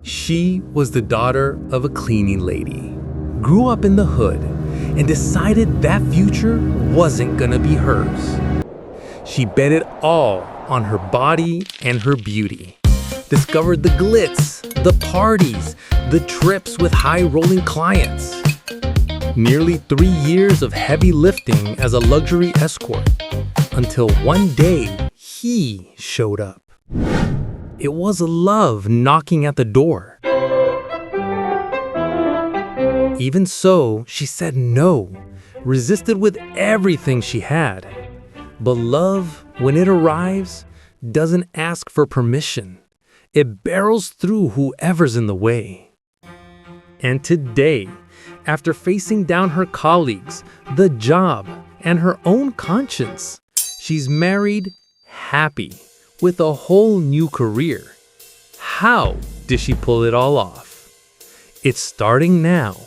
She was the daughter of a cleaning lady, grew up in the hood, and decided that future wasn't gonna be hers. She bet it all on her body and her beauty. Discovered the glitz, the parties, the trips with high-rolling clients. Nearly 3 years of heavy lifting as a luxury escort, until one day he showed up. It was love knocking at the door. Even so, she said no, resisted with everything she had. But love, when it arrives, doesn't ask for permission. It barrels through whoever's in the way. And today, after facing down her colleagues, the job, and her own conscience, she's married, happy, with a whole new career. How did she pull it all off? It's starting now.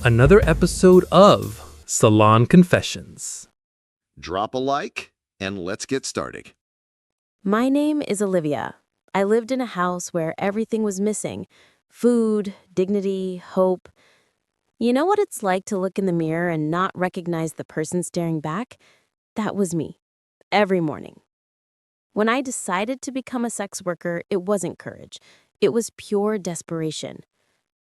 Another episode of Salon Confessions. Drop a like and let's get started. My name is Olivia. I lived in a house where everything was missing: food, dignity, hope. You know what it's like to look in the mirror and not recognize the person staring back? That was me, every morning. When I decided to become a sex worker, it wasn't courage. It was pure desperation.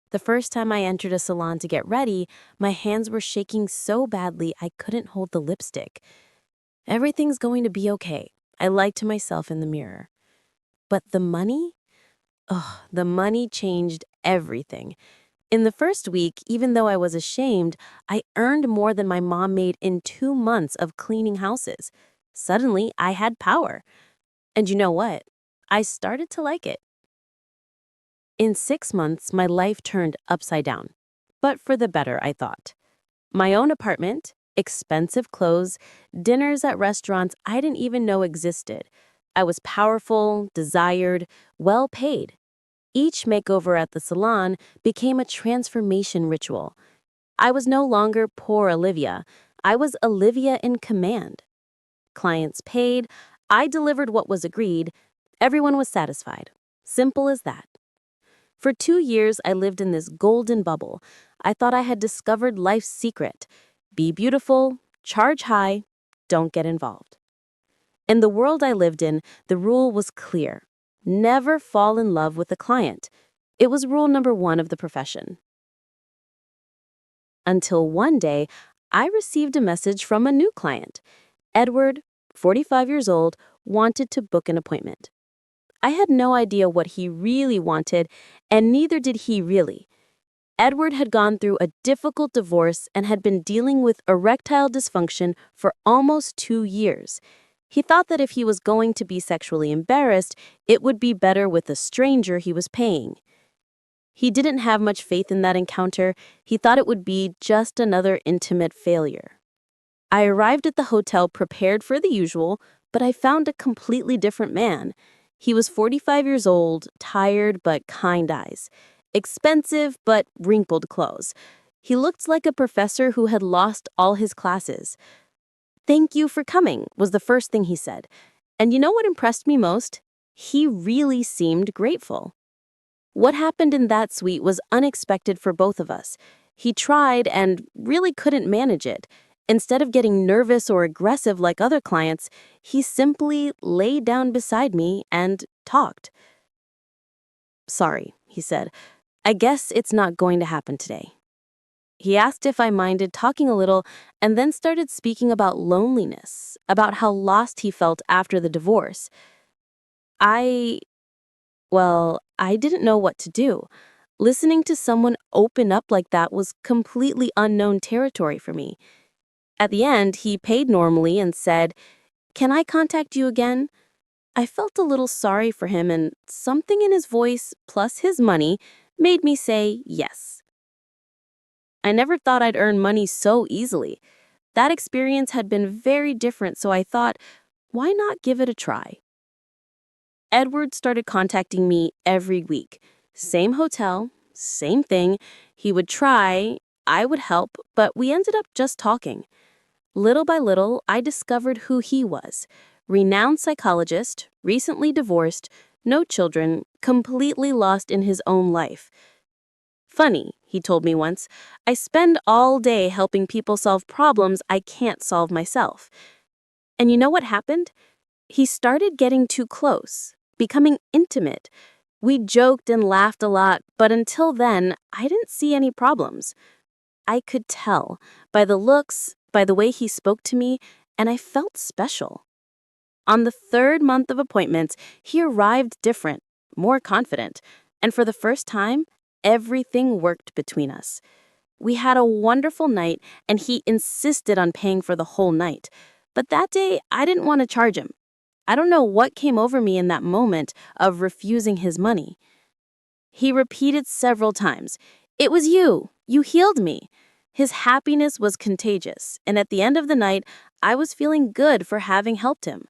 The first time I entered a salon to get ready, my hands were shaking so badly I couldn't hold the lipstick. Everything's going to be okay, I lied to myself in the mirror. But the money? The money changed everything. In the first week, even though I was ashamed, I earned more than my mom made in 2 months of cleaning houses. Suddenly, I had power. And you know what? I started to like it. In 6 months, my life turned upside down. But for the better, I thought. My own apartment, expensive clothes, dinners at restaurants I didn't even know existed. I was powerful, desired, well paid. Each makeover at the salon became a transformation ritual. I was no longer poor Olivia. I was Olivia in command. Clients paid. I delivered what was agreed. Everyone was satisfied. Simple as that. For 2 years, I lived in this golden bubble. I thought I had discovered life's secret. Be beautiful, charge high, don't get involved. In the world I lived in, the rule was clear. Never fall in love with a client. It was rule number 1 of the profession. Until one day, I received a message from a new client. Edward, 45 years old, wanted to book an appointment. I had no idea what he really wanted, and neither did he really. Edward had gone through a difficult divorce and had been dealing with erectile dysfunction for almost 2 years. He thought that if he was going to be sexually embarrassed, it would be better with a stranger he was paying. He didn't have much faith in that encounter. He thought it would be just another intimate failure. I arrived at the hotel prepared for the usual, but I found a completely different man. He was 45 years old, tired but kind eyes, expensive but wrinkled clothes. He looked like a professor who had lost all his classes. "Thank you for coming," was the first thing he said. And you know what impressed me most? He really seemed grateful. What happened in that suite was unexpected for both of us. He tried and really couldn't manage it. Instead of getting nervous or aggressive like other clients, he simply lay down beside me and talked. "Sorry," he said. "I guess it's not going to happen today." He asked if I minded talking a little and then started speaking about loneliness, about how lost he felt after the divorce. I didn't know what to do. Listening to someone open up like that was completely unknown territory for me. At the end, he paid normally and said, "Can I contact you again?" I felt a little sorry for him, and something in his voice, plus his money, made me say yes. I never thought I'd earn money so easily. That experience had been very different, so I thought, why not give it a try? Edward started contacting me every week. Same hotel, same thing. He would try, I would help, but we ended up just talking. Little by little, I discovered who he was. Renowned psychologist, recently divorced, no children, completely lost in his own life. Funny, he told me once, I spend all day helping people solve problems I can't solve myself. And you know what happened? He started getting too close, becoming intimate. We joked and laughed a lot, but until then, I didn't see any problems. I could tell by the looks, by the way he spoke to me, and I felt special. On the third month of appointments, he arrived different, more confident, and for the first time, everything worked between us. We had a wonderful night, and he insisted on paying for the whole night. But that day, I didn't want to charge him. I don't know what came over me in that moment of refusing his money. He repeated several times, "It was you. You healed me." His happiness was contagious, and at the end of the night, I was feeling good for having helped him.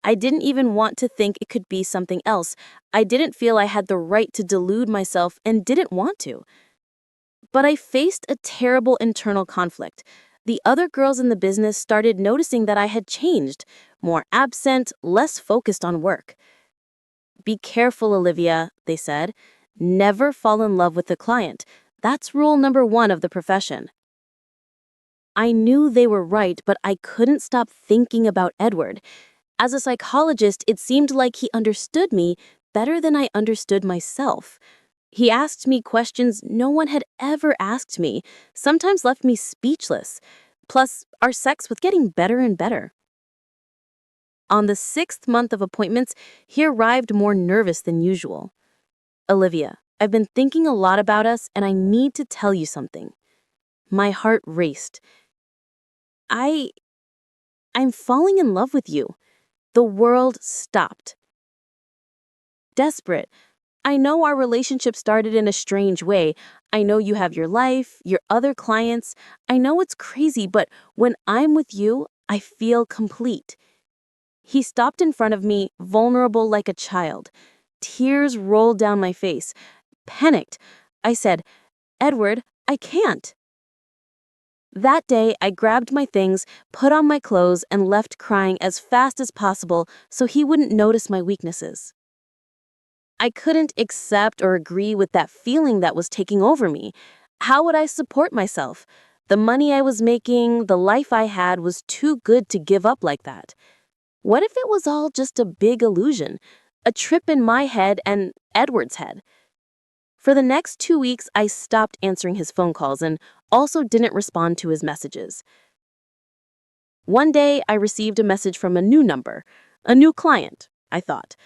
I didn't even want to think it could be something else. I didn't feel I had the right to delude myself and didn't want to. But I faced a terrible internal conflict. The other girls in the business started noticing that I had changed, more absent, less focused on work. "Be careful, Olivia," they said. "Never fall in love with the client. That's rule number 1 of the profession." I knew they were right, but I couldn't stop thinking about Edward. As a psychologist, it seemed like he understood me better than I understood myself. He asked me questions no one had ever asked me, sometimes left me speechless. Plus, our sex was getting better and better. On the 6th month of appointments, he arrived more nervous than usual. "Olivia, I've been thinking a lot about us, and I need to tell you something." My heart raced. I'm falling in love with you." The world stopped. Desperate. I know our relationship started in a strange way. I know you have your life, your other clients. I know it's crazy, but when I'm with you, I feel complete. He stopped in front of me, vulnerable like a child. Tears rolled down my face. Panicked, I said, "Edward, I can't." That day, I grabbed my things, put on my clothes, and left crying as fast as possible so he wouldn't notice my weaknesses. I couldn't accept or agree with that feeling that was taking over me. How would I support myself? The money I was making, the life I had was too good to give up like that. What if it was all just a big illusion? A trip in my head and Edward's head? For the next 2 weeks, I stopped answering his phone calls and also didn't respond to his messages. One day, I received a message from a new number, a new client, I thought.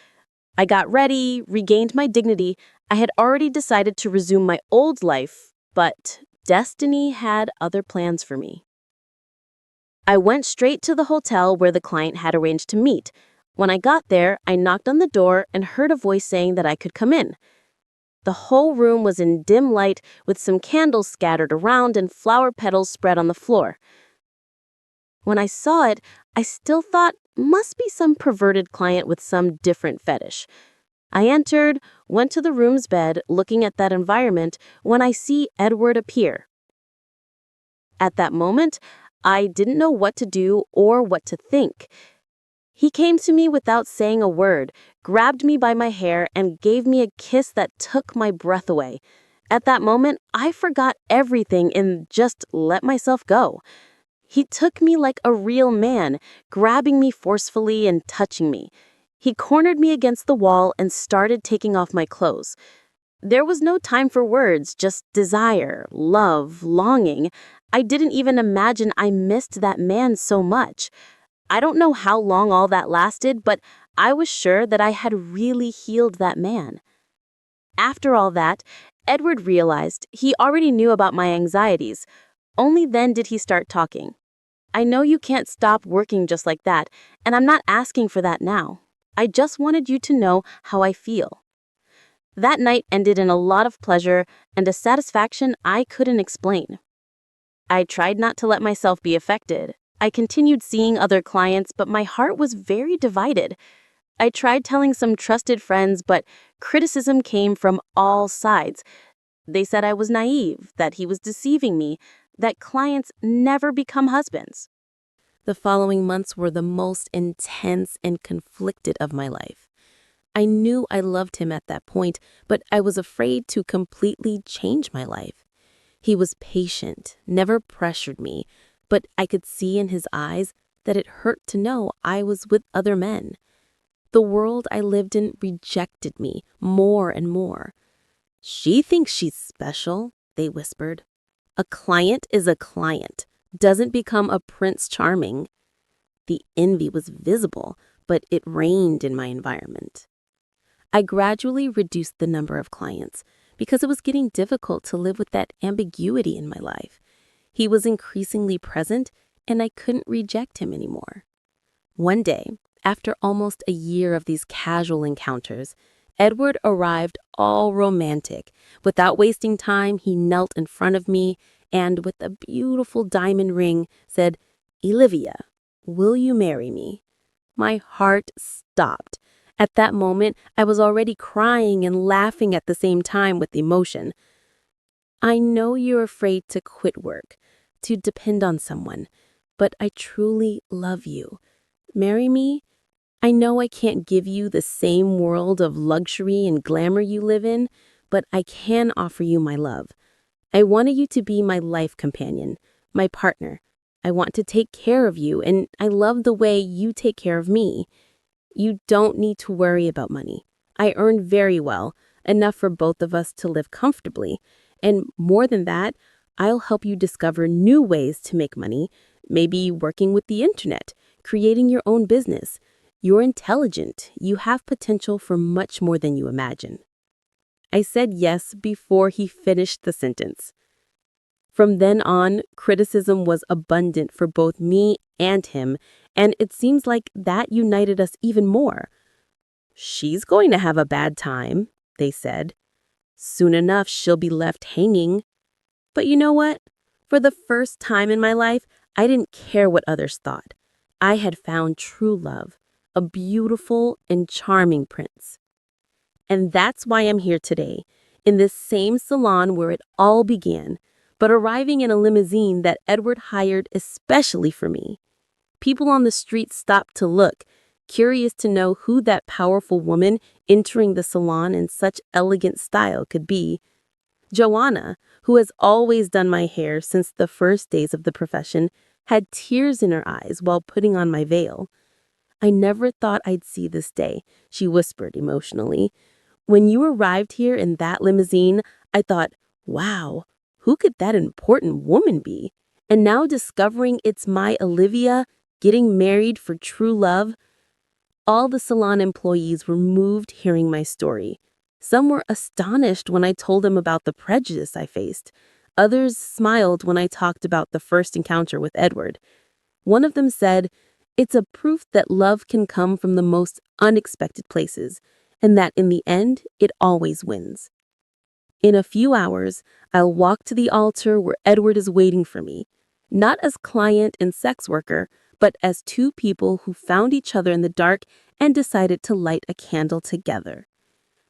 I got ready, regained my dignity. I had already decided to resume my old life, but destiny had other plans for me. I went straight to the hotel where the client had arranged to meet. When I got there, I knocked on the door and heard a voice saying that I could come in. The whole room was in dim light with some candles scattered around and flower petals spread on the floor. When I saw it, I still thought, must be some perverted client with some different fetish. I entered, went to the room's bed, looking at that environment, when I see Edward appear. At that moment, I didn't know what to do or what to think. He came to me without saying a word, grabbed me by my hair, and gave me a kiss that took my breath away. At that moment, I forgot everything and just let myself go. He took me like a real man, grabbing me forcefully and touching me. He cornered me against the wall and started taking off my clothes. There was no time for words, just desire, love, longing. I didn't even imagine I missed that man so much. I don't know how long all that lasted, but I was sure that I had really healed that man. After all that, Edward realized he already knew about my anxieties. Only then did he start talking. "I know you can't stop working just like that, and I'm not asking for that now. I just wanted you to know how I feel." That night ended in a lot of pleasure and a satisfaction I couldn't explain. I tried not to let myself be affected. I continued seeing other clients, but my heart was very divided. I tried telling some trusted friends, but criticism came from all sides. They said I was naive, that he was deceiving me, that clients never become husbands. The following months were the most intense and conflicted of my life. I knew I loved him at that point, but I was afraid to completely change my life. He was patient, never pressured me, but I could see in his eyes that it hurt to know I was with other men. The world I lived in rejected me more and more. "She thinks she's special," they whispered. "A client is a client, doesn't become a Prince Charming." The envy was visible, but it reigned in my environment. I gradually reduced the number of clients because it was getting difficult to live with that ambiguity in my life. He was increasingly present, and I couldn't reject him anymore. One day, after almost a year of these casual encounters, Edward arrived all romantic. Without wasting time, he knelt in front of me and, with a beautiful diamond ring, said, "Olivia, will you marry me?" My heart stopped. At that moment, I was already crying and laughing at the same time with emotion. "I know you're afraid to quit work, to depend on someone, but I truly love you. Marry me? I know I can't give you the same world of luxury and glamour you live in, but I can offer you my love. I wanted you to be my life companion, my partner. I want to take care of you, and I love the way you take care of me. You don't need to worry about money. I earn very well, enough for both of us to live comfortably. And more than that, I'll help you discover new ways to make money, maybe working with the internet, creating your own business. You're intelligent. You have potential for much more than you imagine." I said yes before he finished the sentence. From then on, criticism was abundant for both me and him, and it seems like that united us even more. "She's going to have a bad time," they said. "Soon enough, she'll be left hanging." But you know what? For the first time in my life, I didn't care what others thought. I had found true love, a beautiful and charming prince. And that's why I'm here today, in this same salon where it all began, but arriving in a limousine that Edward hired especially for me. People on the street stopped to look, curious to know who that powerful woman entering the salon in such elegant style could be. Joanna, who has always done my hair since the first days of the profession, had tears in her eyes while putting on my veil. "I never thought I'd see this day," she whispered emotionally. "When you arrived here in that limousine, I thought, wow, who could that important woman be? And now discovering it's my Olivia, getting married for true love." All the salon employees were moved hearing my story. Some were astonished when I told them about the prejudice I faced. Others smiled when I talked about the first encounter with Edward. One of them said, "It's a proof that love can come from the most unexpected places, and that in the end, it always wins." In a few hours, I'll walk to the altar where Edward is waiting for me, not as client and sex worker, but as two people who found each other in the dark and decided to light a candle together.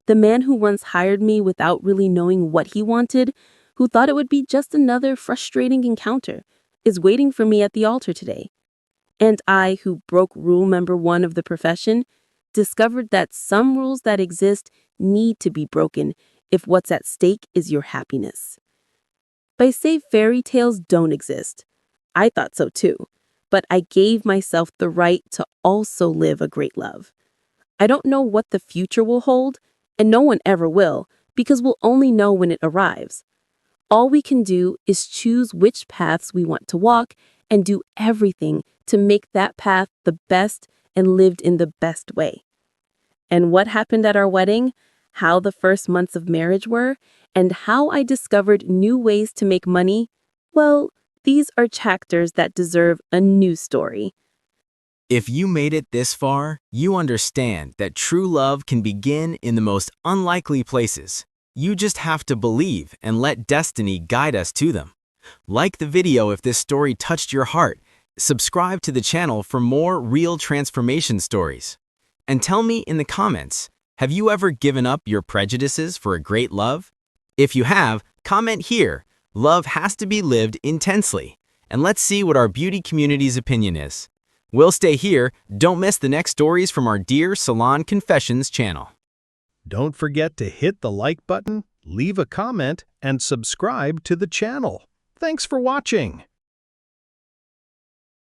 The man who once hired me without really knowing what he wanted, who thought it would be just another frustrating encounter, is waiting for me at the altar today. And I, who broke rule number 1 of the profession, discovered that some rules that exist need to be broken if what's at stake is your happiness. They say fairy tales don't exist. I thought so too, but I gave myself the right to also live a great love. I don't know what the future will hold, and no one ever will, because we'll only know when it arrives. All we can do is choose which paths we want to walk and do everything to make that path the best and lived in the best way. And what happened at our wedding, how the first months of marriage were, and how I discovered new ways to make money, well, these are chapters that deserve a new story. If you made it this far, you understand that true love can begin in the most unlikely places. You just have to believe and let destiny guide us to them. Like the video if this story touched your heart. Subscribe to the channel for more real transformation stories. And tell me in the comments, have you ever given up your prejudices for a great love? If you have, comment here. Love has to be lived intensely. And let's see what our beauty community's opinion is. We'll stay here. Don't miss the next stories from our Dear Salon Confessions channel. Don't forget to hit the like button, leave a comment, and subscribe to the channel. Thanks for watching.